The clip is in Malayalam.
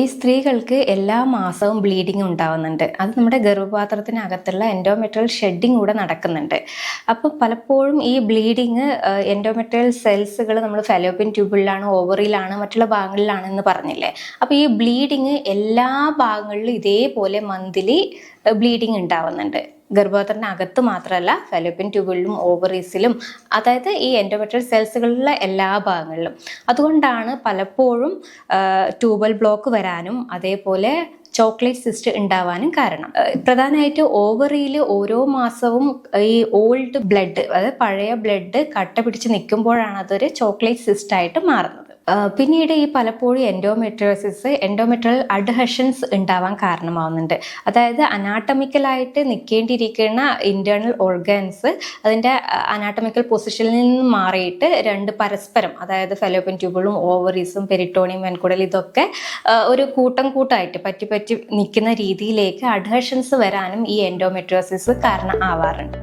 ഈ സ്ത്രീകൾക്ക് എല്ലാ മാസവും ബ്ലീഡിങ് ഉണ്ടാവുന്നുണ്ട്. അത് നമ്മുടെ ഗർഭപാത്രത്തിനകത്തുള്ള എൻഡോമെട്രിയൽ ഷെഡിങ് കൂടെ നടക്കുന്നുണ്ട്. അപ്പോൾ പലപ്പോഴും ഈ ബ്ലീഡിങ് എൻഡോമെട്രിയൽ സെൽസുകൾ നമ്മൾ ഫാലോപ്പിയൻ ട്യൂബിലാണ്, ഓവറിയിലാണ്, മറ്റുള്ള ഭാഗങ്ങളിലാണ് എന്ന് പറഞ്ഞില്ലേ. അപ്പോൾ ഈ ബ്ലീഡിങ് എല്ലാ ഭാഗങ്ങളിലും ഇതേപോലെ മന്ത്ലി ബ്ലീഡിങ് ഉണ്ടാവുന്നുണ്ട്. ഗർഭപാത്രത്തിനകത്ത് മാത്രമല്ല, ഫാലോപ്പിയൻ ട്യൂബിലും ഓവറീസിലും, അതായത് ഈ എൻഡോമെട്രിയൽ സെൽസുകളിലെ എല്ലാ ഭാഗങ്ങളിലും. അതുകൊണ്ടാണ് പലപ്പോഴും ട്യൂബൽ ബ്ലോക്ക് വരാനും അതേപോലെ ചോക്ലേറ്റ് സിസ്റ്റ് ഉണ്ടാവാനും കാരണം. പ്രധാനമായിട്ട് ഓവറിയിൽ ഓരോ മാസവും ഈ ഓൾഡ് ബ്ലഡ്, അതായത് പഴയ ബ്ലഡ് കട്ട പിടിച്ച് നിൽക്കുമ്പോഴാണ് അതൊരു ചോക്ലേറ്റ് സിസ്റ്റ് ആയിട്ട് മാറുന്നത്. പിന്നീട് ഈ പലപ്പോഴും എൻഡോമെട്രിയൽ അഡ്ഹഷൻസ് ഉണ്ടാവാൻ കാരണമാവുന്നുണ്ട്. അതായത് അനാട്ടമിക്കലായിട്ട് നിൽക്കേണ്ടിയിരിക്കുന്ന ഇന്റേണൽ ഓർഗൻസ് അതിൻ്റെ അനാട്ടമിക്കൽ പൊസിഷനിൽ നിന്ന് മാറിയിട്ട് രണ്ട് പരസ്പരം, അതായത് ഫാലോപ്പിയൻ ട്യൂബിളും ഓവറീസും പെരിറ്റോണിയം വെൻകുടൽ ഇതൊക്കെ ഒരു കൂട്ടായിട്ട് പറ്റി നിൽക്കുന്ന രീതിയിലേക്ക് അഡ്ഹഷൻസ് വരാനും ഈ എൻഡോമെട്രിയോസിസ് കാരണം ആവാറുണ്ട്.